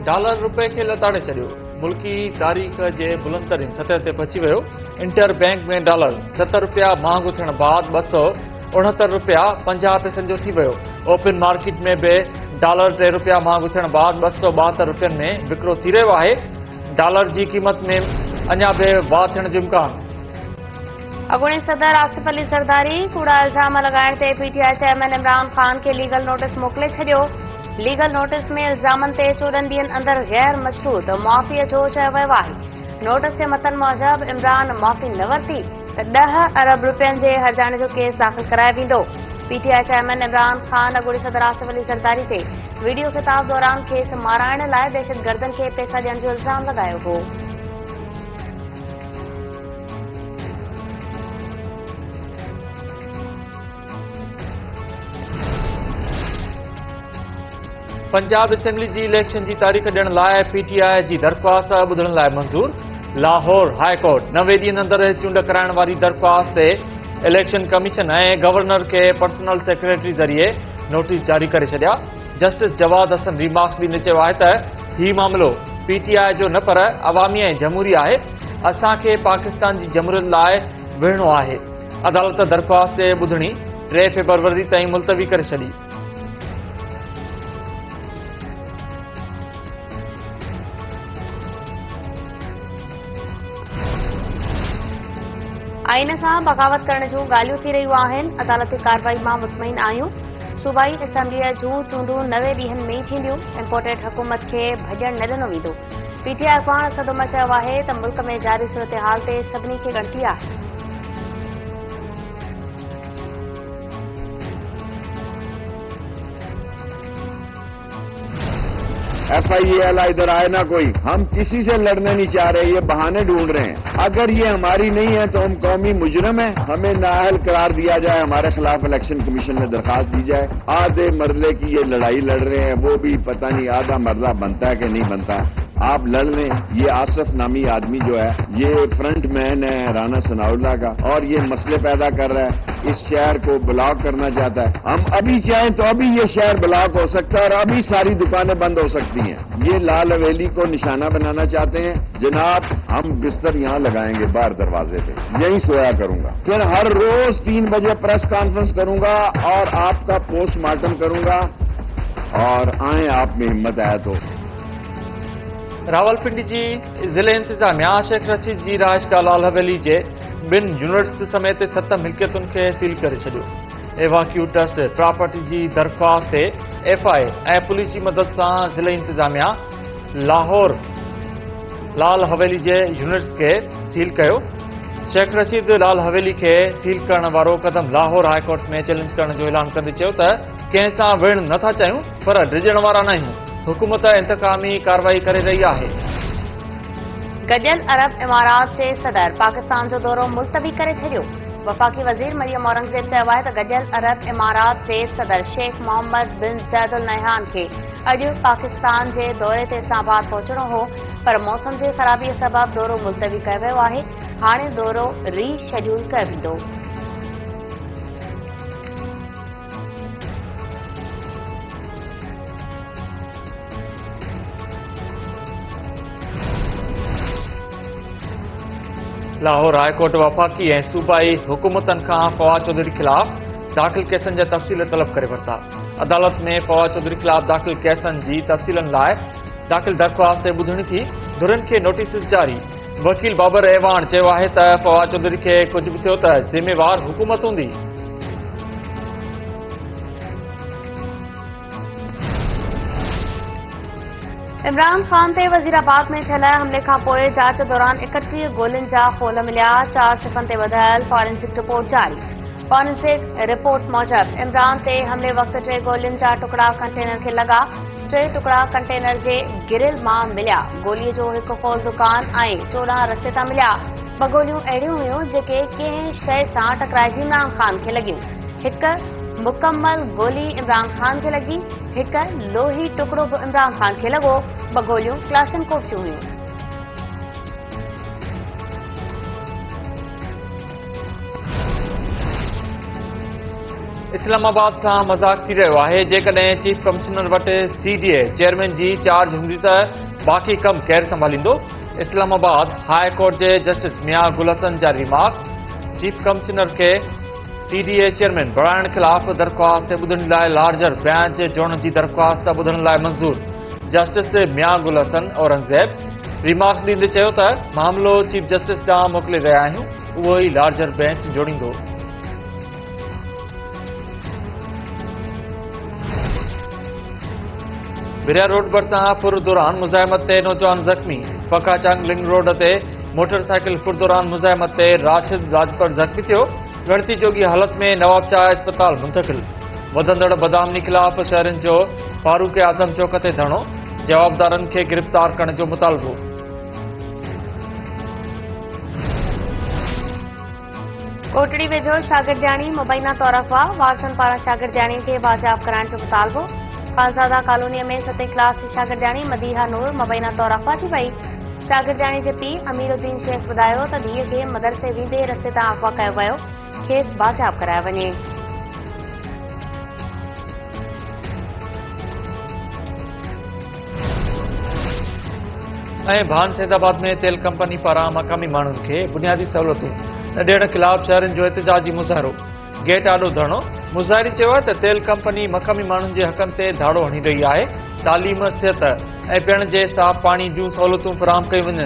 Dollar रुपए खे लताड़े छॾियो। मुल्की तारीख़ जे बुलंदतरीन सतह ते पहुची वियो। इंटर बैंक में डॉलर 70 रुपया महांगो थियण बाद 269 रुपया 50 पैसनि जो थी वियो। ओपन मार्केट में बि डॉलर 3 रुपया महांगो थियण बाद 272 रुपयनि में विकिरो थी रहियो आहे। डॉलर जी क़ीमत में अञा बि वाध थियण जो इम्कान। अॻूणी सदर आसिफ अली ज़रदारी कूड़ा इल्ज़ाम लगाइण ते पीटीआई चेयरमैन इमरान ख़ान खे लीगल नोटिस मोकिले छॾियो। लीगल नोटिस में इल्ज़ामनि ते 14 ॾींहनि अंदर गैर मशरूत मुआफ़ीअ जो चयो वियो आहे। नोटिस जे मतन मूजिब इमरान मुआफ़ी न वरिती त 10 अरब रुपयनि जे हर्जाणे जो केस दाख़िल करायो वेंदो। पीटीआई चेयरमैन इमरान ख़ान अॻूणी सदर आसिफ अली ज़रदारी ते वीडियो ख़िताब दौरान खेस माराइण लाइ दहशतगर्दनि खे पैसा ॾियण जो इल्ज़ाम लॻायो हो। पंजाब असेंबली जी इलेक्शन जी तारीख़ ॾियण लाइ पीटीआई जी दरख़्वास्त ॿुधण लाइ मंज़ूर। लाहौर हाई कोर्ट 90 ॾींहनि अंदर चूंड कराइण वारी दरख़्वास्त ते इलेक्शन कमीशन ऐं गवर्नर खे पर्सनल सेक्रेटरी ज़रिए नोटिस जारी करे छॾिया। जस्टिस जवाद हसन रीमार्क्स बि चयो आहे त हीउ मामिलो पीटीआई जो न पर अवामी ऐं जमहूरी आहे। असांखे पाकिस्तान जी जमहूरियत लाइ विढ़णो आहे। अदालत दरख़्वास्त ते ॿुधणी 3 फरवरी ताईं मुलतवी करे छॾी। आइन सां बग़ावत करण जूं ॻाल्हियूं थी रहियूं आहिनि। अदालती कार्रवाई मां मुतमइन आहियूं। सूबाई असेंबलीअ जूं चूंडूं 90 ॾींहनि में ई थींदियूं। इम्पोर्टेड हुकूमत खे भॼण न ॾिनो वेंदो। पीटीआई अख़बार सदोम चयो आहे त मुल्क में जारी सूरतहाल ते सभिनी खे ॻणती आहे। FIAL इधर आए ना कोई, हम किसी से लड़ने नहीं चाह रहे, ये बहाने ढूंढ रहे हैं। अगर ये हमारी नहीं है तो हम कौमी मुजरम हैं, हमें नाअहल करार दिया जाए, हमारे खिलाफ इलेक्शन कमीशन में दरखास्त दी जाए। आधे मरले की ये लड़ाई लड़ रहे हैं, वो भी पता नहीं आधा मरला बनता है कि नहीं बनता। आप लड़ लें। ये आसिफ नामी आदमी जो है ये फ्रंट मैन है राना सनाउल्लाह का और ये मसले पैदा कर रहा है। इस शहर को ब्लॉक करना चाहता है। हम अभी चाहें तो अभी ये शहर ब्लॉक हो सकता है और अभी सारी दुकानें बंद हो सकती हैं। ये लाल हवेली को निशाना बनाना चाहते हैं। जनाब, हम बिस्तर यहाँ लगाएंगे बाहर दरवाजे पे, यहीं सोया करूंगा। फिर हर रोज 3 बजे प्रेस कॉन्फ्रेंस करूंगा और आपका पोस्टमार्टम करूंगा और आए आप में हिम्मत आया तो। रावलपिंडी जी ज़िले इंतजामिया शेख रशीद जी रहाइश का लाल हवेली जे 2 यूनिट्स समेत 7 मिल्कियतुनि खे सील करे छॾियो। एवाक्यू ट्रस्ट प्रॉपर्टी जी दरख़्वास्त ते FI ऐं पुलिस जी मदद सां ज़िले इंतजामिया लाहौर लाल हवेली जे यूनिट्स खे सील कयो। शेख रशीद लाल हवेली खे सील करण वारो क़दम लाहौर हाई कोर्ट में चैलेंज करण जो ऐलान कंदे चयो त कंहिं सां विढ़ण नथा चाहियूं पर डिॼण वारा न आहियूं। हुकूमत इंतकामी कार्रवाई करे रही आहे। गॾियल अरब इमारात जे सदर पाकिस्तान जो दौरो मुलतवी करे छॾियो। वफ़ाक़ी वज़ीर मरियम औरंगज़ेब चयो आहे त गॾियल अरब इमारात जे सदर शेख मोहम्मद बिन ज़ैद अल नहयान खे अॼु पाकिस्तान जे दौरे ते इस्लामाबाद पहुचणो हो पर मौसम जे ख़राबीअ सबबि दौरो मुलतवी कयो वियो आहे। हाणे दौरो रीशेड्यूल कयो वेंदो। लाहौर हाई कोर्ट वफ़ाक़ी ऐं सूबाई हुकूमतनि खां फवाद चौधरी ख़िलाफ़ दाख़िल केसनि जा तफ़सील तलब करे वरिता। अदालत में फवाद चौधरी ख़िलाफ़ दाख़िल केसनि जी तफ़सीलनि लाइ दाख़िल दरख़्वास्त ते ॿुधणी थी। धुरनि खे नोटिस जारी। वकील बाबर ऐवान चयो आहे त फवाद चौधरी खे कुझु बि थियो त ज़िम्मेवार हुकूमत हूंदी। इमरान ख़ान ते वज़ीराबाद में थियल हमले खां पोइ जांच दौरान 31 गोलियुनि जा खोल मिलिया। 4 सिफ़नि ते ॿुधायल फॉरेंसिक रिपोर्ट जारी। फॉरेंसिक रिपोर्ट मूजिब इमरान ते हमले वक़्तु 3 गोलियुनि जा टुकड़ा कंटेनर खे लॻा। 3 टुकड़ा कंटेनर जे गिरिल मां मिलिया। गोलीअ जो हिकु खोल दुकान ऐं 14 रस्ते तां मिलिया। 2 गोलियूं अहिड़ियूं हुयूं जेके कंहिं शइ सां टकराइजी इमरान ख़ान खे लॻियूं। हिकु मुकम्मल गोली इमरान ख़ान खे लॻी। हिकु लोही टुकड़ो बि इमरान ख़ान खे लॻो। 2 गोलियूं क्लाशनकोव जूं हुयूं। इस्लामाबाद सां मज़ाक थी रहियो आहे। जेकॾहिं चीफ कमिश्नर वटि CDA चेयरमैन जी चार्ज हूंदी त बाक़ी कम केरु संभालींदो? इस्लामाबाद हाई कोर्ट जे जस्टिस मियां गुल हसन जा रिमार्क। चीफ कमिश्नर खे CDA चेयरमैन बणाइण ख़िलाफ़ दरख़्वास्त ॿुधण लाइ लार्जर बेंच जोड़ण जी दरख़्वास्त ॿुधण लाइ मंज़ूर। जस्टिस मियां गुल हसन औरंगज़ेब रिमार्क्स ॾींदे चयो त मामिलो चीफ जस्टिस ॾांहुं मोकिले रहिया आहियूं, उहो ई लार्जर बेंच जोड़ींदो। बिरिया रोड भरिसां फुर दौरान मुज़ाहिमत ते नौजवान ज़ख़्मी। फकाचंग लिंक रोड ते मोटरसाइकिल फुर दौरान मुज़ाहिमत ते राशिद राजपत ज़ख़्मी थियो। ॻणती जोगी हालत में नवाब शाह अस्पताल मुंतक़िल। वधंदड़ बदआमनी ख़िलाफ़ शहरनि जो फारूक आज़म चौक ते धरणो। जवाबदारनि खे गिरफ़्तार करण जो मुतालबो। कोटड़ी वेझो शागिर्दियाणी मुबैना तौर अफ़वाह। वारसनि पारां शागिर्दियाणी खे बाज़ियाब कराइण जो मुतालबो। खानज़ादा कॉलोनीअ में 7वीं क्लास जी शागिर्दियाणी मदीहा नूर मुबैना तौर अफ़वाह थी वई। शागिर्दियाणी जे पीउ अमीरुद्दीन शेख ॿुधायो त धीअ खे मदरसे वेंदे रस्ते तां अफ़वाह कयो वियो, खेसि बाज़ियाब करायो वञे। ऐं भान सैदाबाद में तेल कंपनी पारां मक़ामी माण्हुनि खे बुनियादी सहूलियतूं न ॾियण ख़िलाफ़ शहरनि जो एहतिजाजी मुज़ाहिरो। गेट आॾो धरणो। मुज़ाहिरी चयो आहे त तेल कंपनी मक़ामी माण्हुनि जे हक़नि ते धाड़ो हणी रही आहे। तालीम, सिहत ऐं पीअण जे साफ़ पाणी जूं सहूलियतूं फ़राहम कयूं वञनि।